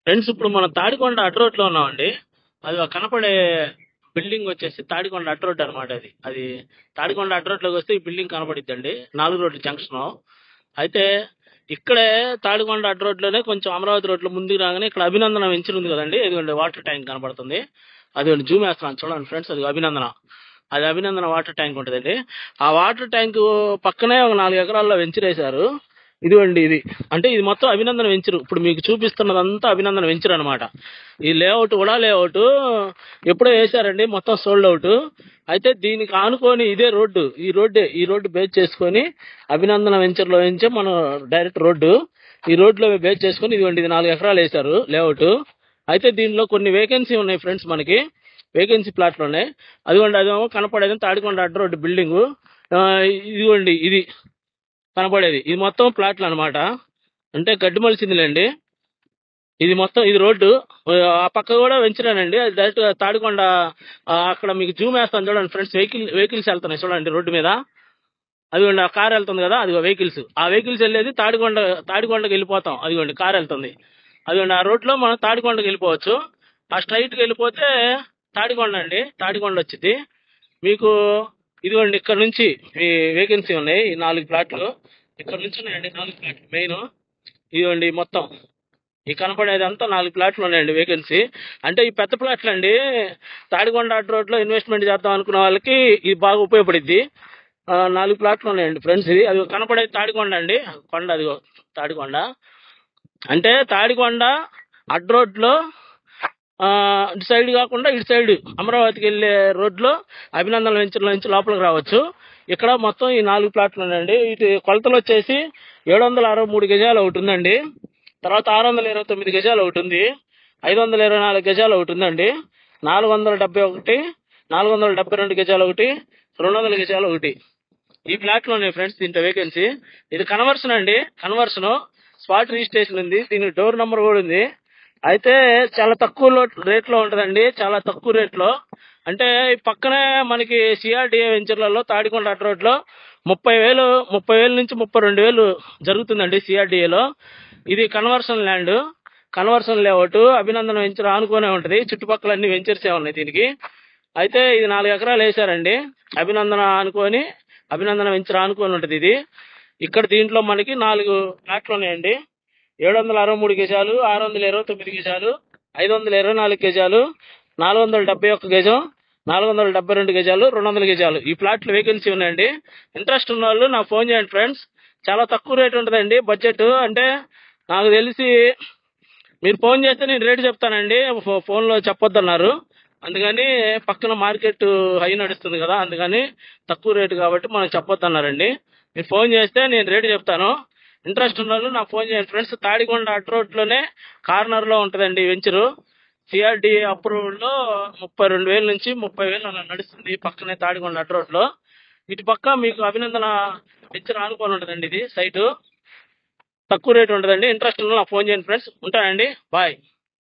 Friends ఇప్పుడు మనం తాడికొండ అడ్డ రోడ్లో ఉన్నామండి. అది కనపడే బిల్డింగ్ వచ్చేసి తాడికొండ అడ్డ రోడ్ అనమాట. అది తాడికొండ అడ్డ రోడ్లోకి వస్తే ఈ బిల్డింగ్ కనపడిద్దండి, 4 రోడ్ల జంక్షన్. అయితే ఇక్కడే తాడికొండ అడ్డ రోడ్లోనే కొంచెం అమరావతి రోడ్లో ముందుకు రాగానే ఇక్కడ అభినందన వెంచర్ ఉంది కదండి. ఇదిగోండి వాటర్ ట్యాంక్ కనపడుతుంది. అదిగోండి జూమ్ వేస్తున్నాను చూడండి ఫ్రెండ్స్, అది అభినందన. అది అభినందన వాటర్ ట్యాంక్ ఉంటుందండి. ఆ వాటర్ ట్యాంక్ పక్కనే ఒక 4 ఎకరాల్లో వెంచర్ వేశారు. ఇదిగోండి ఇది అంటే ఇది మొత్తం అభినందన వెంచరు. ఇప్పుడు మీకు చూపిస్తున్నదంతా అభినందన వెంచర్ అనమాట. ఈ లేఅవుట్ కూడా లేఅవుట్ ఎప్పుడో వేశారండి, మొత్తం సోల్డ్ అవుట్. అయితే దీనికి ఆనుకొని ఇదే రోడ్డు, ఈ రోడ్డు బేస్ చేసుకొని అభినందన వెంచర్ లో నుంచే మనం డైరెక్ట్ రోడ్డు, ఈ రోడ్లో బేస్ చేసుకొని ఇదిగోండి ఇది 4 ఎకరాలు వేశారు లేఅవుట్. అయితే దీనిలో కొన్ని వేకెన్సీ ఉన్నాయి ఫ్రెండ్స్, మనకి వేకెన్సీ ప్లాట్లు ఉన్నాయి. అదిగోండి అదేమో కనపడేది తాడికొండ అడ్డ రోడ్డు బిల్డింగు. ఇదిగోండి ఇది కనపడేది, ఇది మొత్తం ప్లాట్లు అనమాట. అంటే గడ్డి మలిసిందిలేండి. ఇది మొత్తం ఇది రోడ్డు. ఆ పక్క కూడా వెంచరానండి, అది డైరెక్ట్ తాడికొండ. అక్కడ మీకు జూమ్ వేస్తాను చూడండి ఫ్రెండ్స్, వెహికల్స్ వెళ్తున్నాయి చూడండి రోడ్డు మీద. అదిగోండి ఆ కార్ వెళ్తుంది కదా, అదిగో వెహికల్స్. ఆ వెహికల్స్ వెళ్ళేది తాడికొండకి వెళ్ళిపోతాం. అదిగోండి కార్ వెళ్తుంది. అదిగోండి ఆ రోడ్లో మనం తాడికొండకి వెళ్ళిపోవచ్చు. ఆ స్ట్రైట్కి వెళ్ళిపోతే తాడికొండ అండి, తాడికొండ వచ్చింది మీకు. ఇదిగోండి ఇక్కడ నుంచి ఈ వేకెన్సీ ఉన్నాయి, ఈ 4 ప్లాట్లు ఇక్కడ నుంచి ఉన్నాయండి. 4 ప్లాట్లు మెయిన్. ఇదిగోండి మొత్తం ఈ కనపడేది అంతా 4 ప్లాట్లు ఉన్నాయండి వేకెన్సీ. అంటే ఈ పెద్ద ప్లాట్లు అండి, తాడికొండ అడ్డ రోడ్లో ఇన్వెస్ట్మెంట్ చేద్దాం అనుకున్న వాళ్ళకి ఇది బాగా ఉపయోగపడిద్ది. 4 ప్లాట్లు ఉన్నాయండి ఫ్రెండ్స్. ఇది అది కనపడేది తాడికొండ అండి, కొండ అదిగో తాడికొండ. అంటే తాడికొండ అడ్డ రోడ్లో ఇటు సైడ్ కాకుండా ఇటు సైడ్ అమరావతికి వెళ్ళే రోడ్లో అభినందన వెంచర్లో నుంచి లోపలికి రావచ్చు. ఇక్కడ మొత్తం ఈ 4 ప్లాట్లు ఉన్నాయండి. ఇటు కొలతలు వచ్చేసి 763 గజాలు ఒకటి ఉందండి, తర్వాత 629 గజాలు ఒకటి ఉంది, 524 గజాలు ఒకటి ఉందండి, 471, 472 గజాలు ఒకటి, 200 గజాలు ఒకటి. ఈ ప్లాట్లు ఉన్నాయి ఫ్రెండ్స్ దీంట్లో వేకెన్సీ. ఇది కన్వర్షన్ అండి, కన్వర్షన్ స్పాట్ రిజిస్ట్రేషన్ ఉంది, దీనికి డోర్ నెంబర్ కూడా ఉంది. అయితే చాలా తక్కువ రేట్లో ఉంటుందండి, చాలా తక్కువ రేట్లో. అంటే పక్కనే మనకి సిఆర్డిఏ వెంచర్లలో తాడికొండ అడ్డ రోడ్లో 30,000 నుంచి 32,000 జరుగుతుందండి సిఆర్డిఏలో. ఇది కన్వర్షన్ ల్యాండ్, కన్వర్షన్ లేఅవుట్. అభినందన వెంచర్ ఆనుకునే ఉంటుంది, చుట్టుపక్కల అన్ని వెంచర్సే ఉన్నాయి దీనికి. అయితే ఇది 4 ఎకరాలు వేశారండి, అభినందన వెంచర్ ఆనుకొని ఉంటుంది ఇది. ఇక్కడ దీంట్లో మనకి 4 ప్లాట్లు ఉన్నాయండి. 763 గజాలు, 629 గజాలు, 524 గజాలు, 471 గజం, 472 గజాలు, 200 గజాలు. ఈ ప్లాట్లు వేకెన్సీ ఉన్నాయండి. ఇంట్రెస్ట్ ఉన్న వాళ్ళు నాకు ఫోన్ చేయండి ఫ్రెండ్స్. చాలా తక్కువ రేట్ ఉంటుందండి బడ్జెట్. అంటే నాకు తెలిసి మీరు ఫోన్ చేస్తే నేను రేటు చెప్తానండి, ఫోన్లో చెప్పొద్దన్నారు. అందుకని పక్కన మార్కెట్ హై నడుస్తుంది కదా, అందుకని తక్కువ రేటు కాబట్టి మనం చెప్పొద్దన్నారండి. మీరు ఫోన్ చేస్తే నేను రేటు చెప్తాను. ఇంట్రెస్ట్ ఉన్న వాళ్ళు నాకు ఫోన్ చేయండి ఫ్రెండ్స్. తాడికొండ అడ్డ రోడ్లోనే కార్నర్లో ఉంటుందండి వెంచరు. సిఆర్డిఏ అప్రూవల్లో 32,000 నుంచి 30,000 అలా నడుస్తుంది పక్కనే తాడికొండ అడ్డ రోడ్లో. ఇటు పక్క మీకు అభినందన వెంచర్ ఆనుకొని ఉంటుందండి, ఇది సైటు. తక్కువ రేటు ఉంటుందండి. ఇంట్రెస్ట్ ఉన్న నాకు ఫోన్ చేయండి ఫ్రెండ్స్. ఉంటానండి, బాయ్.